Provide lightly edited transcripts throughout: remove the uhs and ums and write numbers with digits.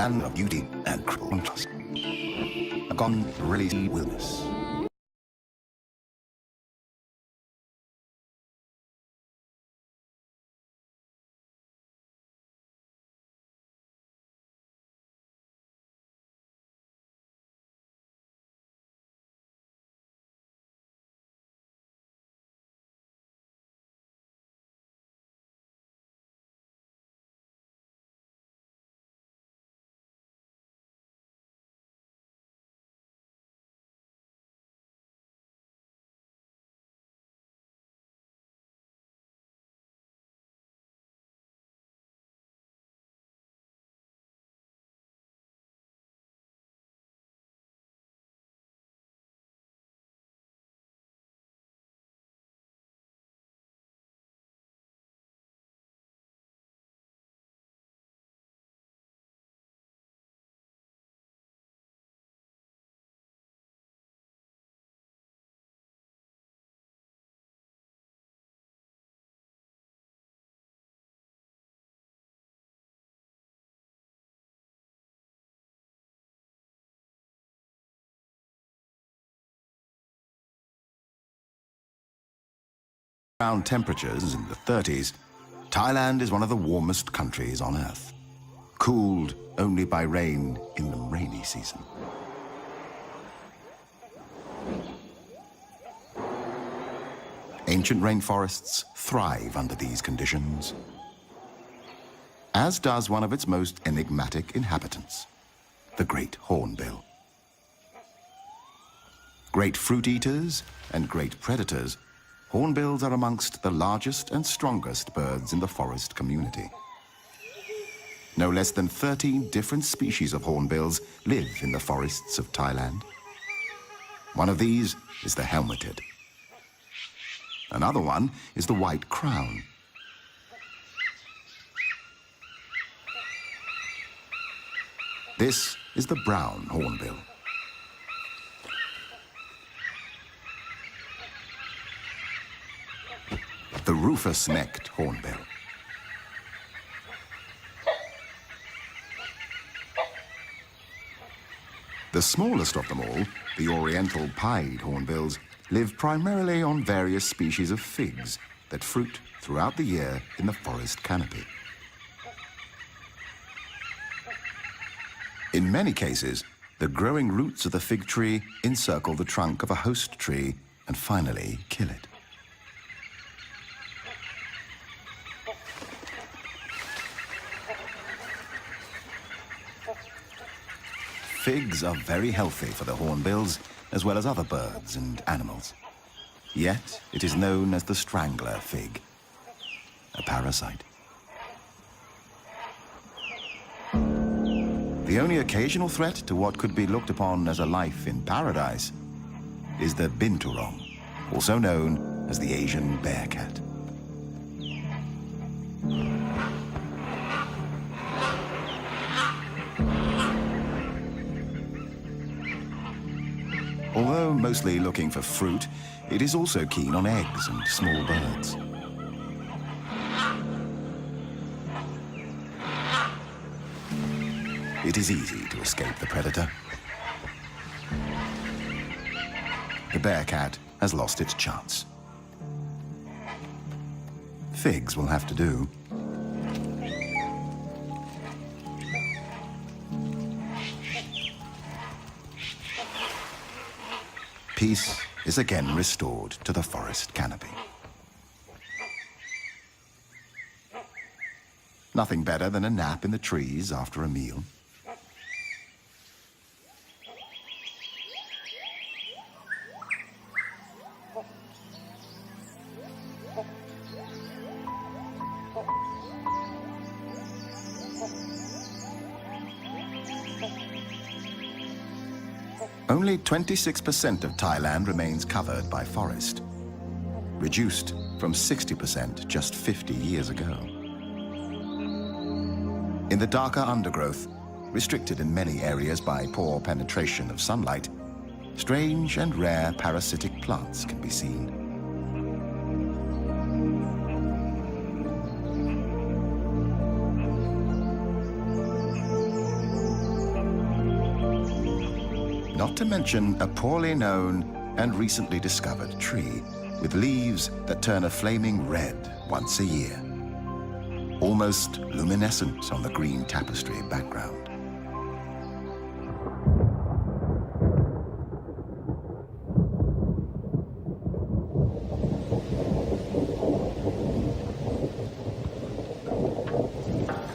land of beauty and contrast. A gone really wilderness. Around temperatures in the 30s, Thailand is one of the warmest countries on Earth, cooled only by rain in the rainy season. Ancient rainforests thrive under these conditions, as does one of its most enigmatic inhabitants, the great hornbill. Great fruit eaters and great predators, hornbills are amongst the largest and strongest birds in the forest community. No less than 13 different species of hornbills live in the forests of Thailand. One of these is the helmeted. Another one is the white crown. This is the brown hornbill. The rufous-necked hornbill. The smallest of them all, the oriental pied hornbills, live primarily on various species of figs that fruit throughout the year in the forest canopy. In many cases, the growing roots of the fig tree encircle the trunk of a host tree and finally kill it. Figs are very healthy for the hornbills, as well as other birds and animals. Yet, it is known as the strangler fig, a parasite. The only occasional threat to what could be looked upon as a life in paradise is the binturong, also known as the Asian bear cat. Although mostly looking for fruit, it is also keen on eggs and small birds. It is easy to escape the predator. The bear cat has lost its chance. Figs will have to do. Peace is again restored to the forest canopy. Nothing better than a nap in the trees after a meal. Only 26% of Thailand remains covered by forest, reduced from 60% just 50 years ago. In the darker undergrowth, restricted in many areas by poor penetration of sunlight, strange and rare parasitic plants can be seen. not to mention a poorly known and recently discovered tree with leaves that turn a flaming red once a year, almost luminescent on the green tapestry background.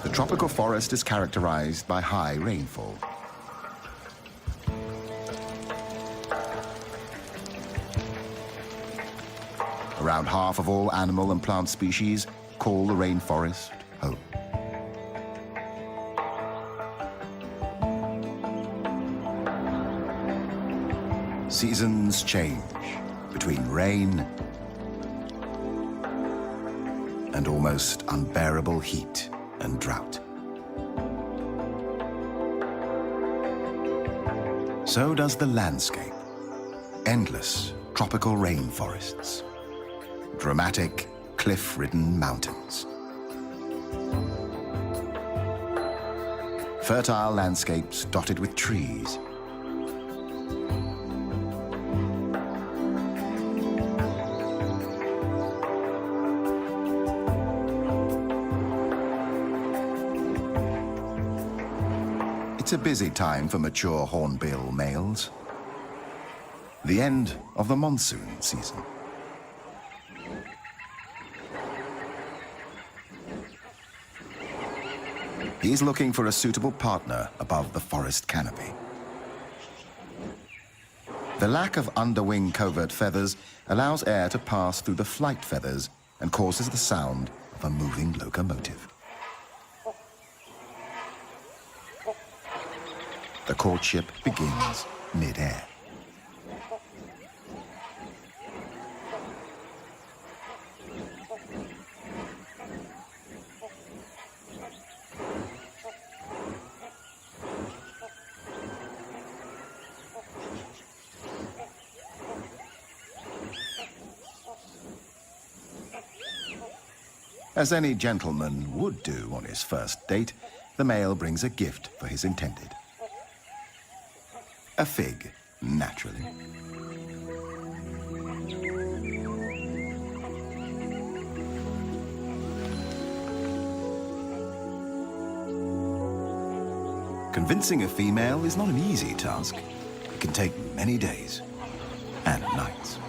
The tropical forest is characterized by high rainfall. Around half of all animal and plant species call the rainforest home. Seasons change between rain and almost unbearable heat and drought. So does the landscape. Endless tropical rainforests. Dramatic, cliff-ridden mountains. Fertile landscapes dotted with trees. It's a busy time for mature hornbill males. The end of the monsoon season. He's looking for a suitable partner above the forest canopy. The lack of underwing covert feathers allows air to pass through the flight feathers and causes the sound of a moving locomotive. The courtship begins mid-air. As any gentleman would do on his first date, the male brings a gift for his intended. A fig, naturally. Convincing a female is not an easy task. It can take many days and nights.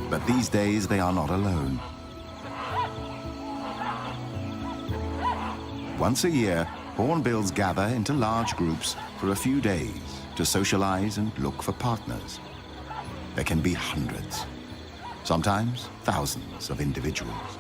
But these days, they are not alone. Once a year, hornbills gather into large groups for a few days to socialize and look for partners. There can be hundreds, sometimes thousands of individuals.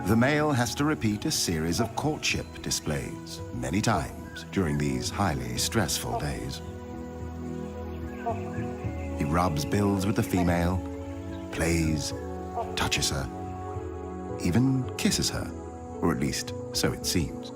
The male has to repeat a series of courtship displays many times during these highly stressful days. He rubs bills with the female, plays, touches her, even kisses her, or at least so it seems.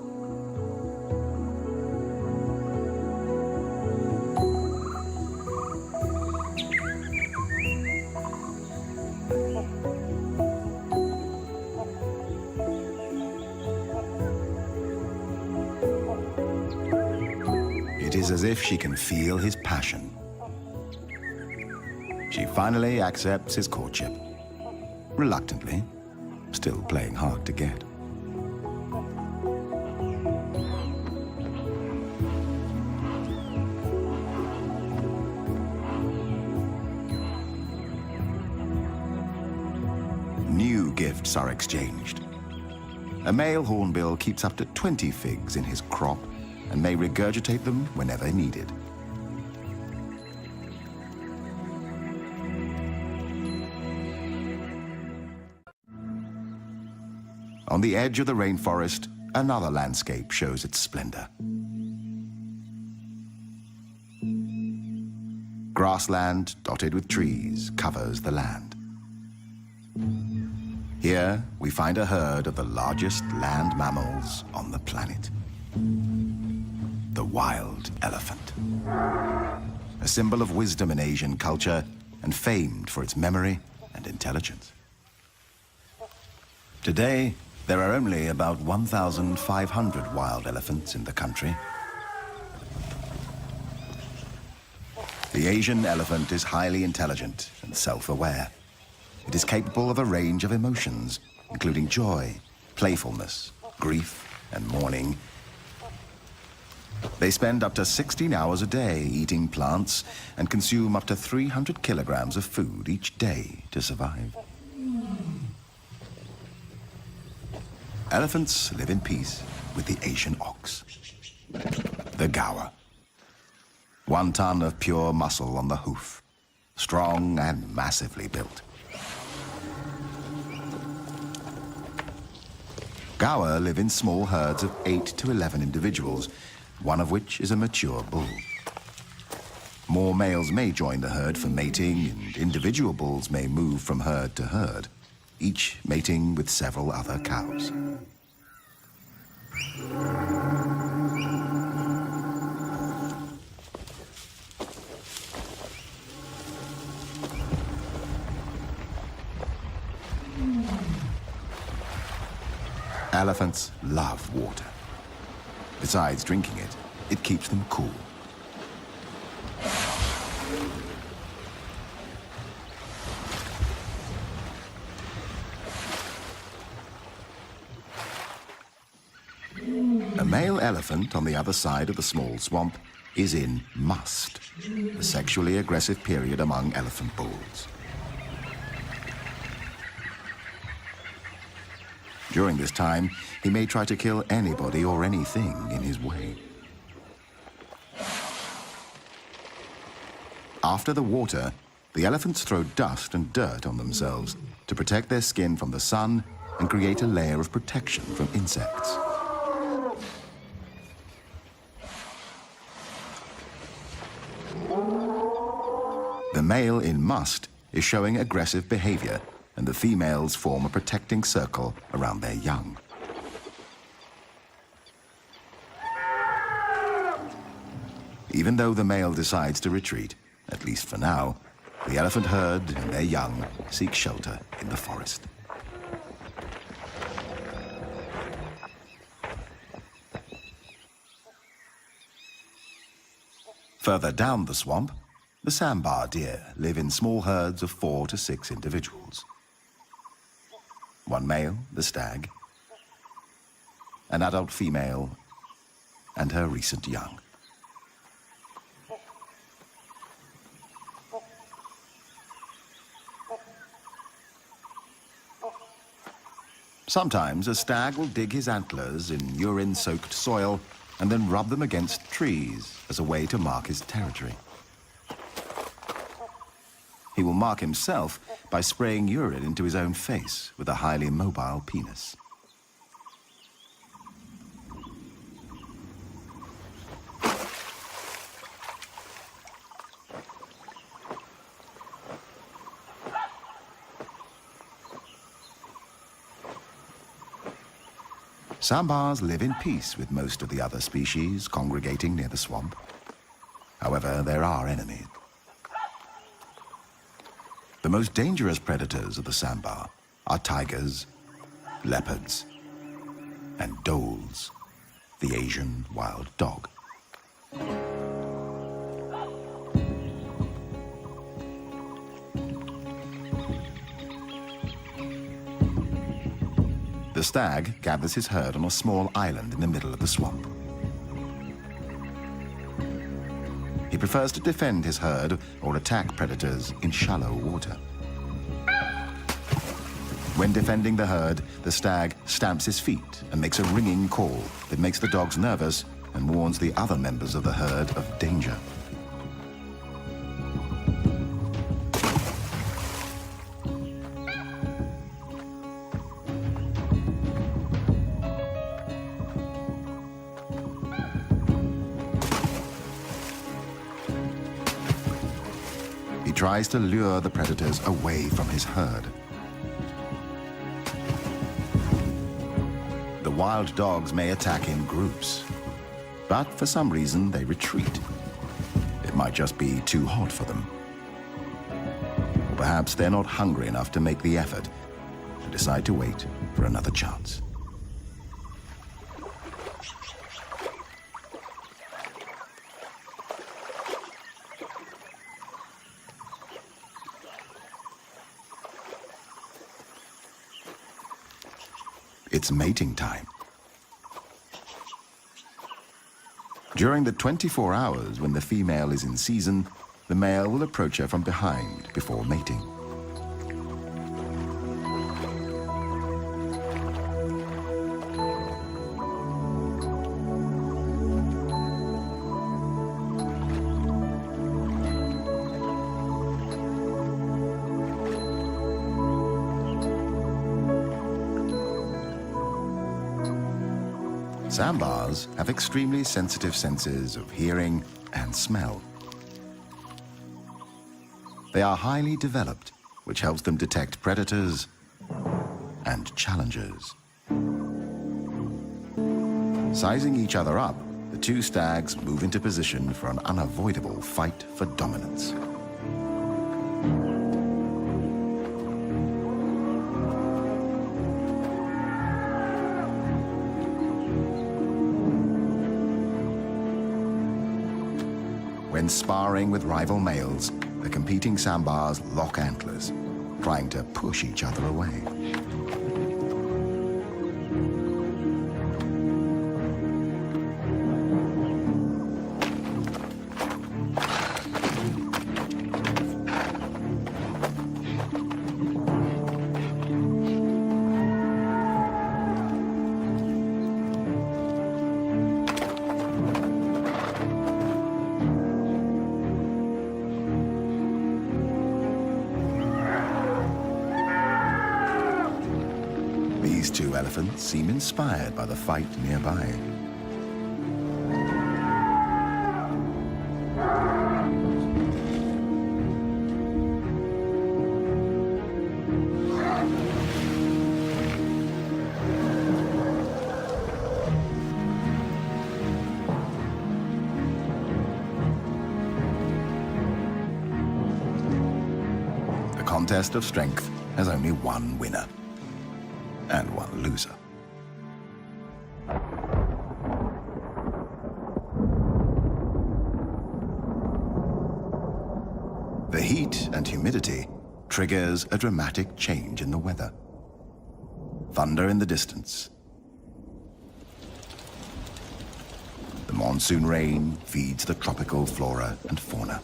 It is as if she can feel his passion. She finally accepts his courtship. Reluctantly, still playing hard to get. New gifts are exchanged. A male hornbill keeps up to 20 figs in his crop and may regurgitate them whenever needed. On the edge of the rainforest, another landscape shows its splendor. Grassland dotted with trees covers the land. Here, we find a herd of the largest land mammals on the planet. The wild elephant. A symbol of wisdom in Asian culture and famed for its memory and intelligence. Today, there are only about 1,500 wild elephants in the country. The Asian elephant is highly intelligent and self-aware. It is capable of a range of emotions, including joy, playfulness, grief, and mourning. They spend up to 16 hours a day eating plants and consume up to 300 kilograms of food each day to survive. Elephants live in peace with the Asian ox, the gaur. 1 ton of pure muscle on the hoof, strong and massively built. Gaur live in small herds of 8 to 11 individuals, one of which is a mature bull. More males may join the herd for mating, and individual bulls may move from herd to herd, each mating with several other cows. Elephants love water. Besides drinking it, it keeps them cool. A male elephant on the other side of the small swamp is in must, a sexually aggressive period among elephant bulls. During this time, he may try to kill anybody or anything in his way. After the water, the elephants throw dust and dirt on themselves to protect their skin from the sun and create a layer of protection from insects. The male in must is showing aggressive behavior, and the females form a protecting circle around their young. Even though the male decides to retreat, at least for now, the elephant herd and their young seek shelter in the forest. Further down the swamp, the sambar deer live in small herds of 4 to 6 individuals. 1 male, the stag, an adult female, and her recent young. Sometimes a stag will dig his antlers in urine-soaked soil and then rub them against trees as a way to mark his territory. He will mark himself by spraying urine into his own face with a highly mobile penis. Sambars live in peace with most of the other species congregating near the swamp. However, there are enemies. The most dangerous predators of the sambar are tigers, leopards, and dholes, the Asian wild dog. The stag gathers his herd on a small island in the middle of the swamp. He prefers to defend his herd or attack predators in shallow water. When defending the herd, the stag stamps his feet and makes a ringing call that makes the dogs nervous and warns the other members of the herd of danger. tries to lure the predators away from his herd. The wild dogs may attack in groups, but for some reason they retreat. It might just be too hot for them. Or perhaps they're not hungry enough to make the effort and decide to wait for another chance. It's mating time. During the 24 hours when the female is in season, the male will approach her from behind before mating. Sambars have extremely sensitive senses of hearing and smell. They are highly developed, which helps them detect predators and challengers. Sizing each other up, the two stags move into position for an unavoidable fight for dominance. When sparring with rival males, the competing sambars lock antlers, trying to push each other away. These two elephants seem inspired by the fight nearby. The contest of strength has only one winner and one loser. The heat and humidity triggers a dramatic change in the weather. Thunder in the distance. The monsoon rain feeds the tropical flora and fauna.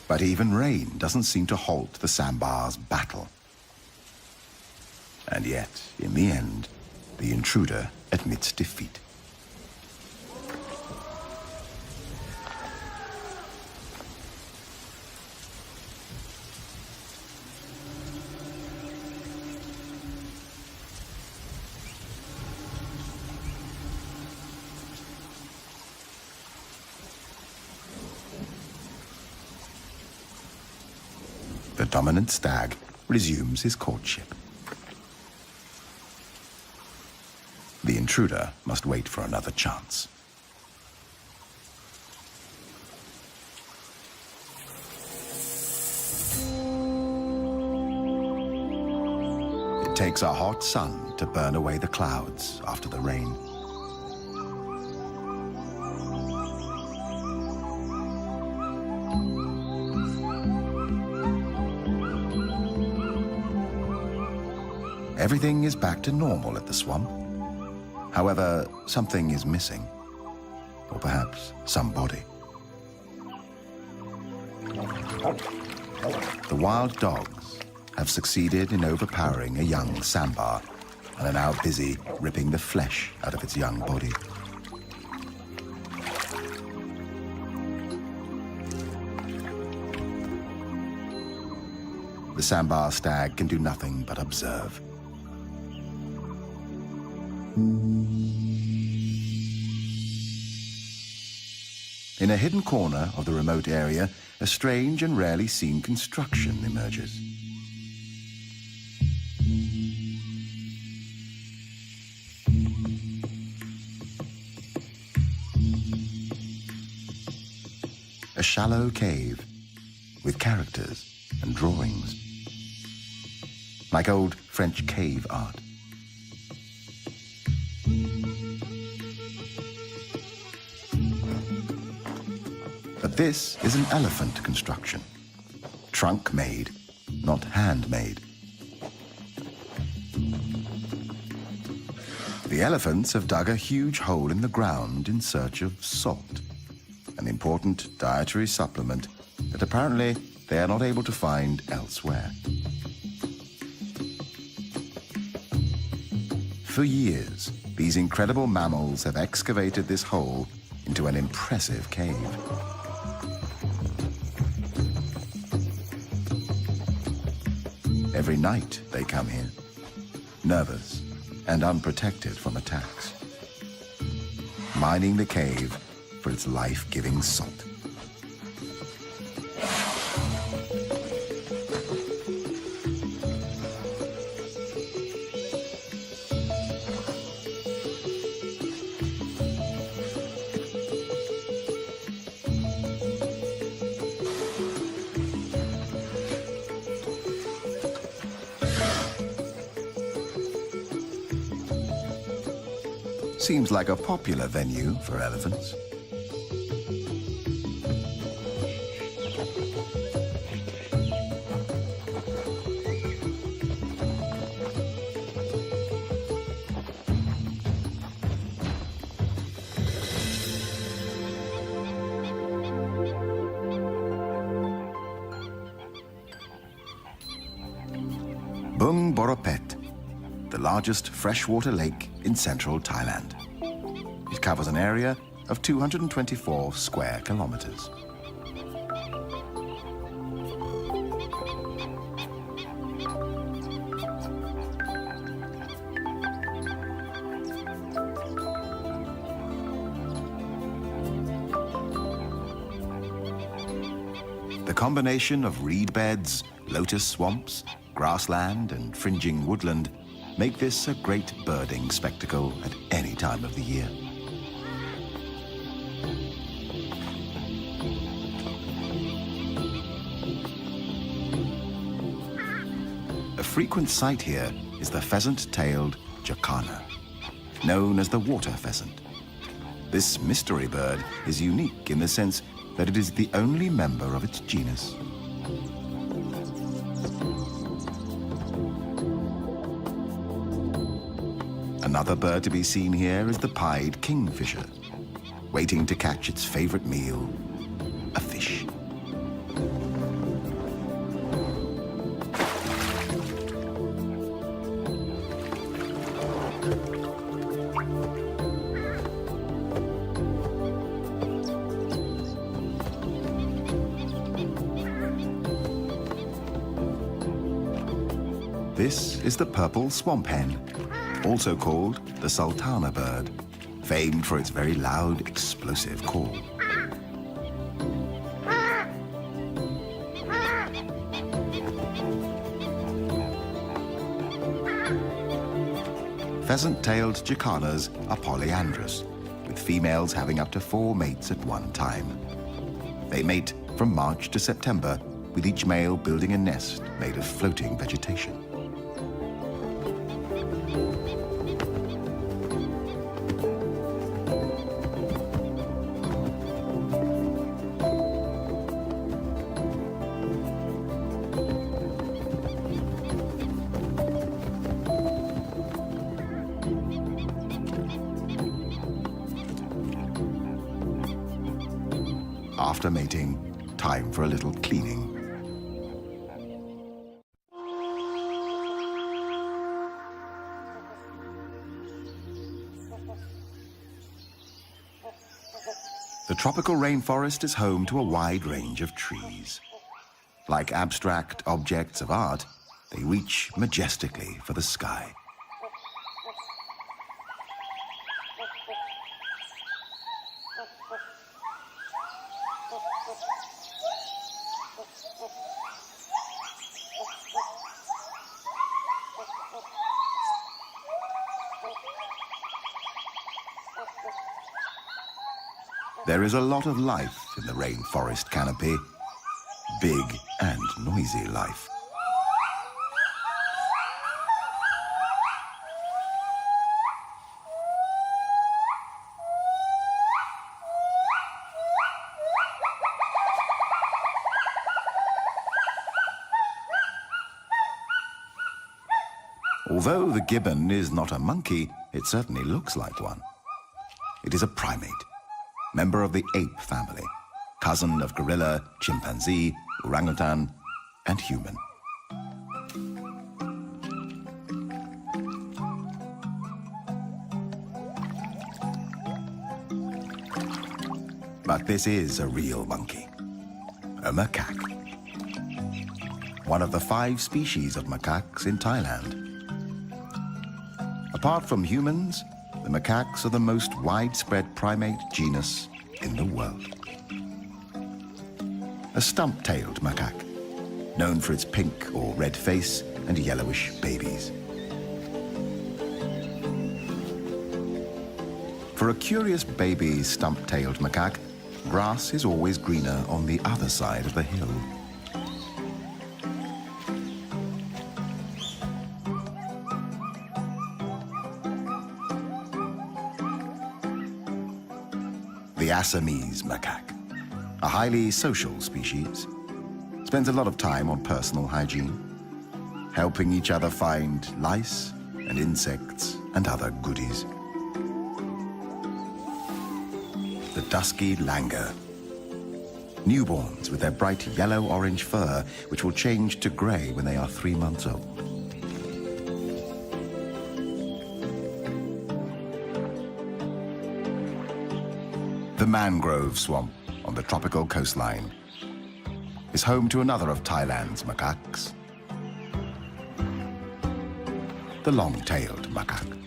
But even rain doesn't seem to halt the sambars' battle. And yet, in the end, the intruder admits defeat. The dominant stag resumes his courtship. The intruder must wait for another chance. It takes a hot sun to burn away the clouds after the rain. Everything is back to normal at the swamp. However, something is missing. Or perhaps somebody. The wild dogs have succeeded in overpowering a young sambar and are now busy ripping the flesh out of its young body. The sambar stag can do nothing but observe. In a hidden corner of the remote area, a strange and rarely seen construction emerges. A shallow cave with characters and drawings, like old French cave art. But this is an elephant construction, trunk-made, not handmade. The elephants have dug a huge hole in the ground in search of salt, an important dietary supplement that apparently they are not able to find elsewhere. For years, these incredible mammals have excavated this hole into an impressive cave. Every night they come here, nervous and unprotected from attacks, mining the cave for its life-giving salt. Seems like a popular venue for elephants. Bung Boropet, the largest freshwater lake in central Thailand. It covers an area of 224 square kilometers. The combination of reed beds, lotus swamps, grassland and fringing woodland make this a great birding spectacle at any time of the year. A frequent sight here is the pheasant-tailed jacana, known as the water pheasant. This mystery bird is unique in the sense that it is the only member of its genus. Another bird to be seen here is the pied kingfisher, waiting to catch its favorite meal, a fish. This is the purple swamp hen, also called the sultana bird, famed for its very loud, explosive call. Pheasant-tailed jacanas are polyandrous, with females having up to 4 mates at one time. They mate from March to September, with each male building a nest made of floating vegetation. After mating, time for a little cleaning. The tropical rainforest is home to a wide range of trees. Like abstract objects of art, they reach majestically for the sky. There is a lot of life in the rainforest canopy. Big and noisy life. Although the gibbon is not a monkey, it certainly looks like one. It is a primate, member of the ape family, cousin of gorilla, chimpanzee, orangutan, and human. But this is a real monkey, a macaque. One of the 5 species of macaques in Thailand. Apart from humans, the macaques are the most widespread primate genus in the world. A stump-tailed macaque, known for its pink or red face and yellowish babies. For a curious baby stump-tailed macaque, grass is always greener on the other side of the hill. The Assamese macaque, a highly social species, spends a lot of time on personal hygiene, helping each other find lice and insects and other goodies. The dusky langur, newborns with their bright yellow-orange fur, which will change to grey when they are 3 months old. The mangrove swamp on the tropical coastline is home to another of Thailand's macaques, the long-tailed macaque.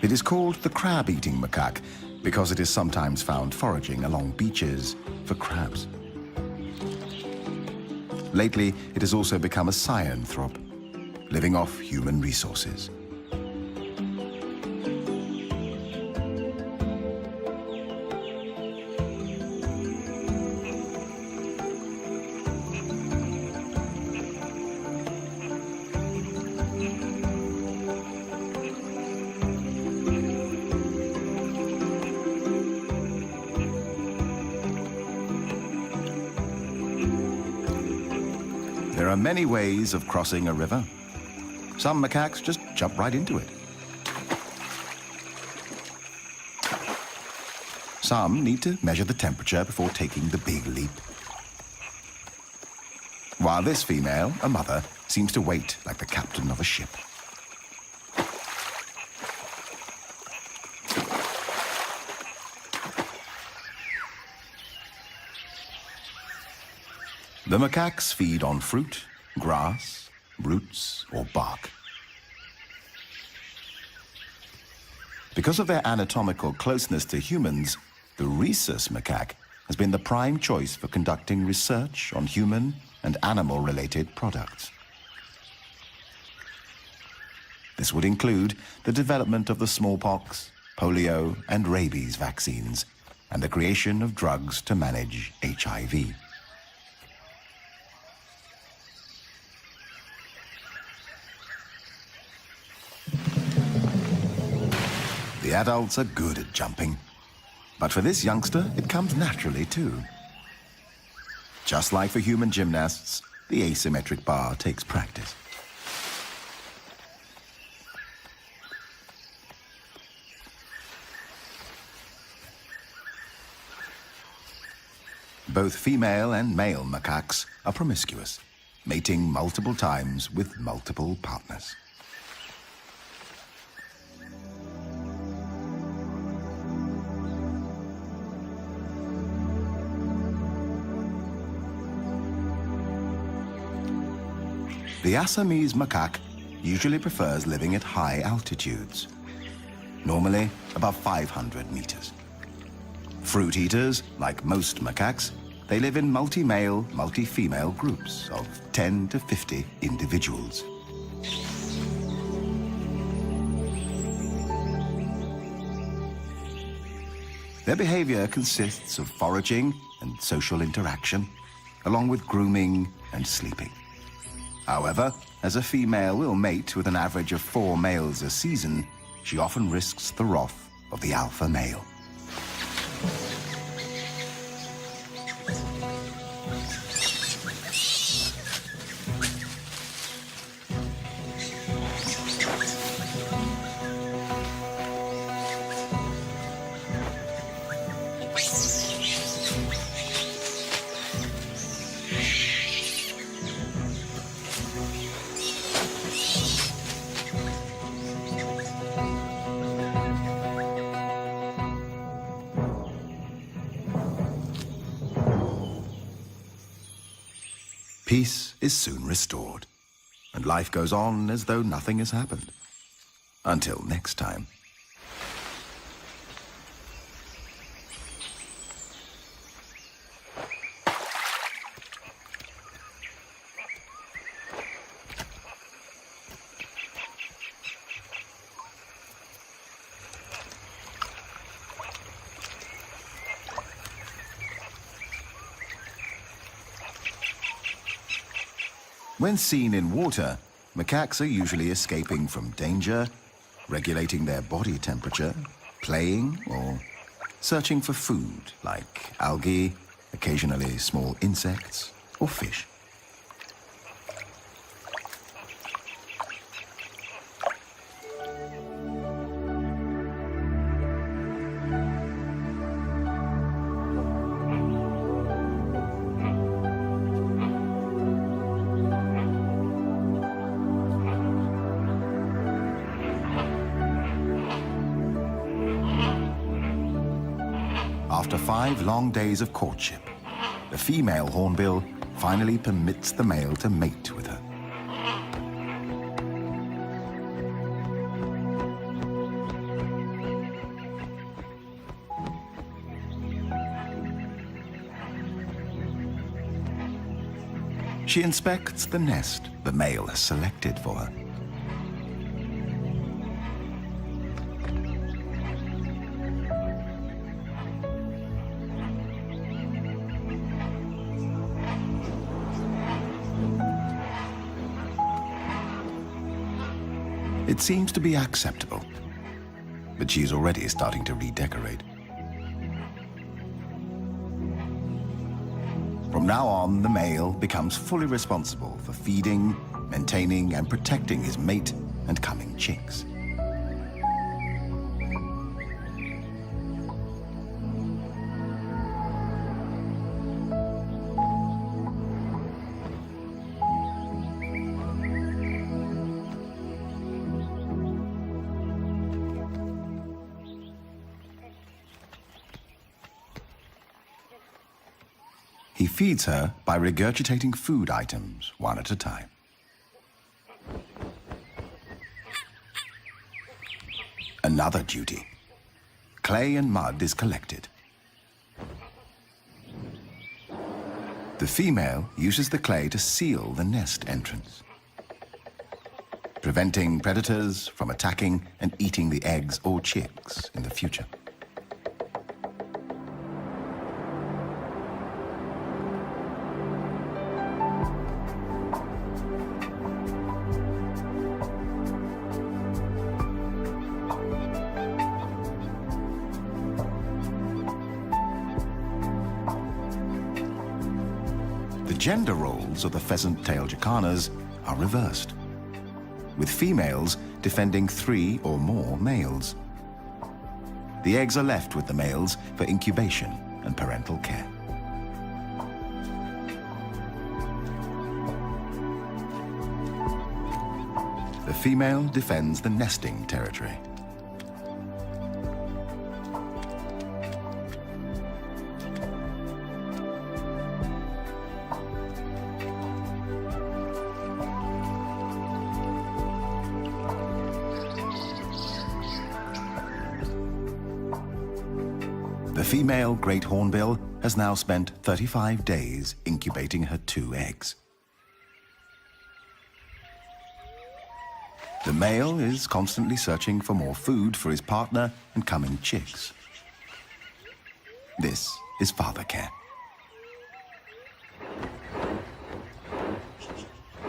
It is called the crab-eating macaque because it is sometimes found foraging along beaches for crabs. Lately, it has also become a cyanthrope, living off human resources. There are many ways of crossing a river. Some macaques just jump right into it. Some need to measure the temperature before taking the big leap. While this female, a mother, seems to wait like the captain of a ship. The macaques feed on fruit, grass, roots, or bark. Because of their anatomical closeness to humans, the rhesus macaque has been the prime choice for conducting research on human and animal-related products. This would include the development of the smallpox, polio, and rabies vaccines, and the creation of drugs to manage HIV. The adults are good at jumping, but for this youngster, it comes naturally too. Just like for human gymnasts, the asymmetric bar takes practice. Both female and male macaques are promiscuous, mating multiple times with multiple partners. The Assamese macaque usually prefers living at high altitudes, normally above 500 meters. Fruit eaters, like most macaques, they live in multi-male, multi-female groups of 10 to 50 individuals. Their behavior consists of foraging and social interaction, along with grooming and sleeping. However, as a female will mate with an average of 4 males a season, she often risks the wrath of the alpha male. Peace is soon restored, and life goes on as though nothing has happened. Until next time. When seen in water, macaques are usually escaping from danger, regulating their body temperature, playing, or searching for food like algae, occasionally small insects, or fish. After 5 long days of courtship, the female hornbill finally permits the male to mate with her. She inspects the nest the male has selected for her. It seems to be acceptable, but she's already starting to redecorate. From now on, the male becomes fully responsible for feeding, maintaining, and protecting his mate and coming chicks. He feeds her by regurgitating food items one at a time. Another duty. Clay and mud is collected. The female uses the clay to seal the nest entrance, preventing predators from attacking and eating the eggs or chicks in the future. The gender roles of the pheasant-tailed jacanas are reversed, with females defending 3 or more males. The eggs are left with the males for incubation and parental care. The female defends the nesting territory. The female great hornbill has now spent 35 days incubating her 2 eggs. The male is constantly searching for more food for his partner and coming chicks. This is father care.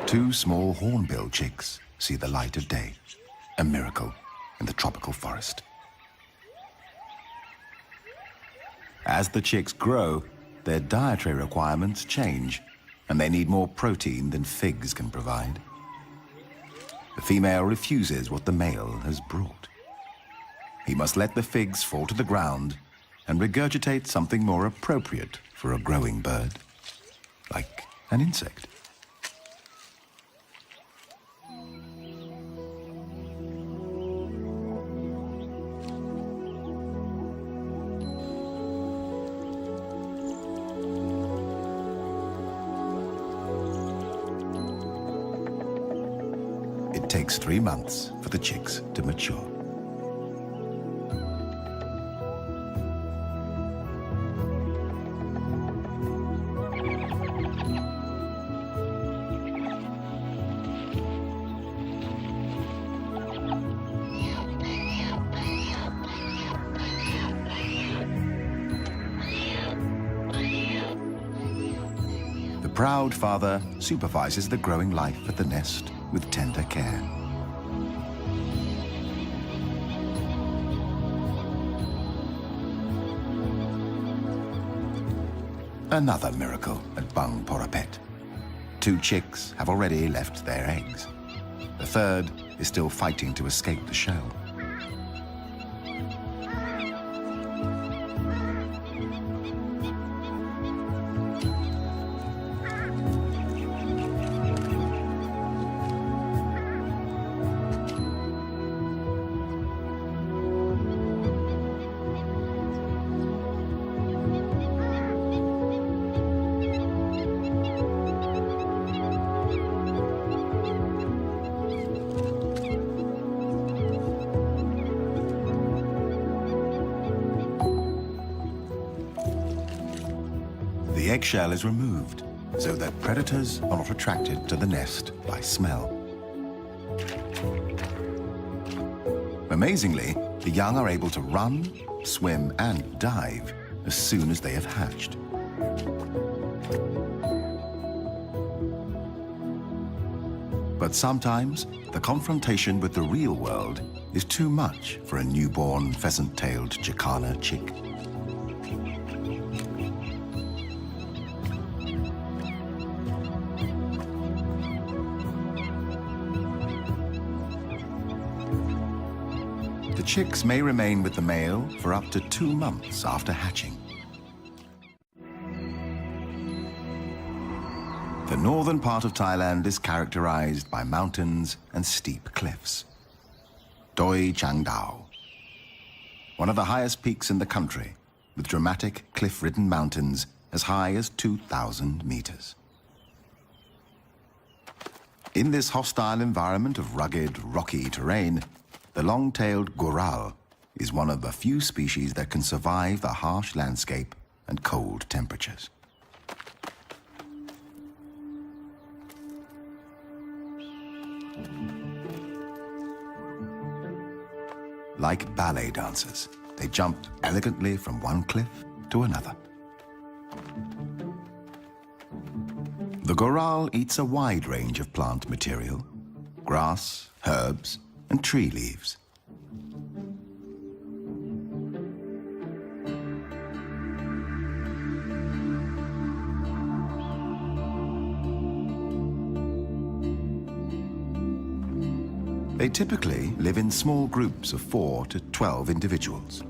2 small hornbill chicks see the light of day, a miracle in the tropical forest. As the chicks grow, their dietary requirements change, and they need more protein than figs can provide. The female refuses what the male has brought. He must let the figs fall to the ground and regurgitate something more appropriate for a growing bird, like an insect. It takes 3 months for the chicks to mature. The proud father supervises the growing life at the nest with tender care. Another miracle at Bang Porapet. 2 chicks have already left their eggs. The third is still fighting to escape the shell. The eggshell is removed so that predators are not attracted to the nest by smell. Amazingly, the young are able to run, swim, and dive as soon as they have hatched. But sometimes, the confrontation with the real world is too much for a newborn pheasant-tailed Jacana chick. The chicks may remain with the male for up to 2 months after hatching. The northern part of Thailand is characterized by mountains and steep cliffs. Doi Chang Dao, one of the highest peaks in the country, with dramatic cliff-ridden mountains as high as 2,000 meters. In this hostile environment of rugged, rocky terrain, the long-tailed goral is one of the few species that can survive the harsh landscape and cold temperatures. Like ballet dancers, they jump elegantly from one cliff to another. The goral eats a wide range of plant material: grass, herbs, and tree leaves. They typically live in small groups of 4 to 12 individuals.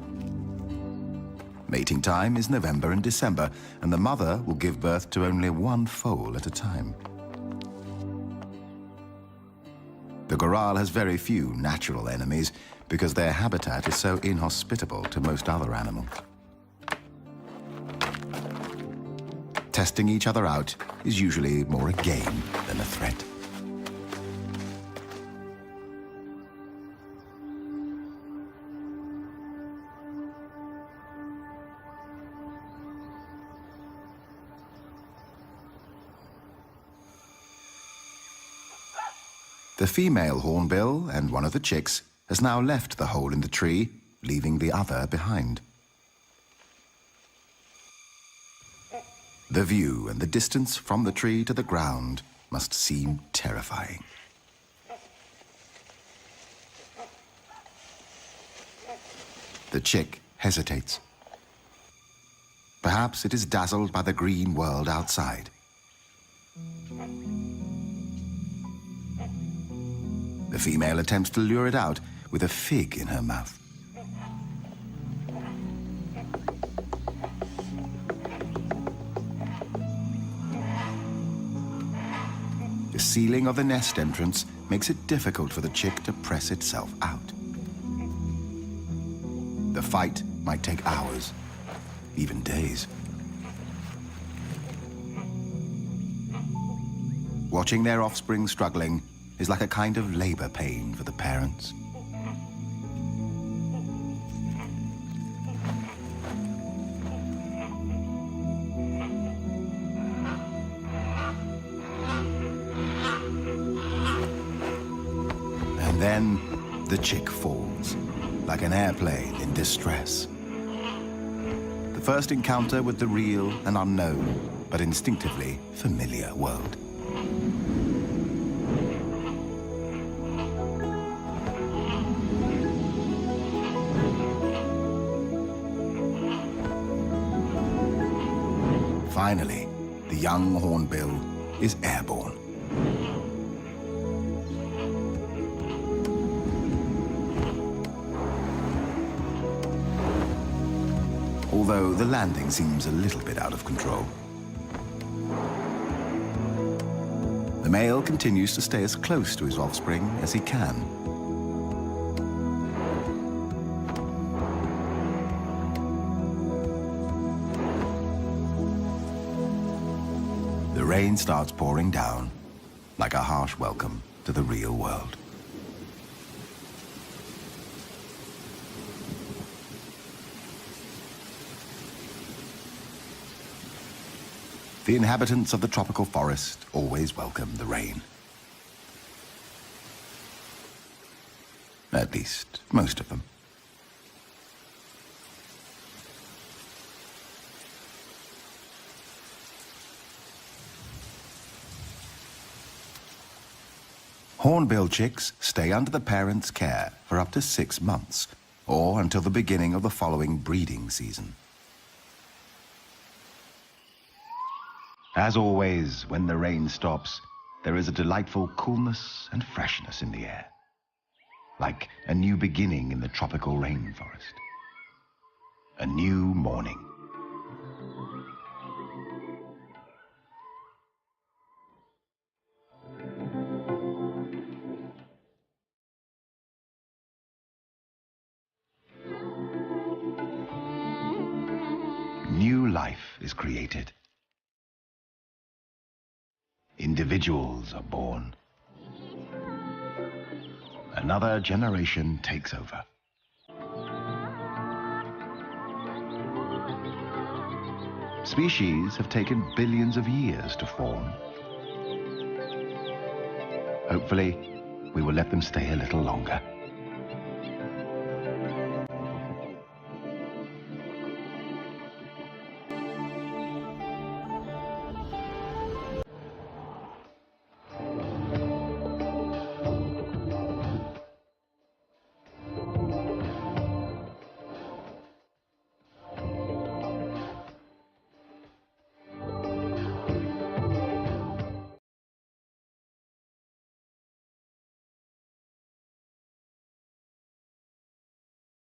Mating time is November and December, and the mother will give birth to only 1 foal at a time. The goral has very few natural enemies because their habitat is so inhospitable to most other animals. Testing each other out is usually more a game than a threat. The female hornbill and one of the chicks has now left the hole in the tree, leaving the other behind. The view and the distance from the tree to the ground must seem terrifying. The chick hesitates. Perhaps it is dazzled by the green world outside. The female attempts to lure it out with a fig in her mouth. The ceiling of the nest entrance makes it difficult for the chick to press itself out. The fight might take hours, even days. Watching their offspring struggling is like a kind of labor pain for the parents. And then the chick falls, like an airplane in distress. The first encounter with the real and unknown, but instinctively familiar world. Finally, the young hornbill is airborne. Although the landing seems a little bit out of control. The male continues to stay as close to his offspring as he can. The rain starts pouring down, like a harsh welcome to the real world. The inhabitants of the tropical forest always welcome the rain. At least, most of them. Hornbill chicks stay under the parents' care for up to 6 months, or until the beginning of the following breeding season. As always, when the rain stops, there is a delightful coolness and freshness in the air, like a new beginning in the tropical rainforest. A new morning. New life is created. Individuals are born. Another generation takes over. Species have taken billions of years to form. Hopefully, we will let them stay a little longer.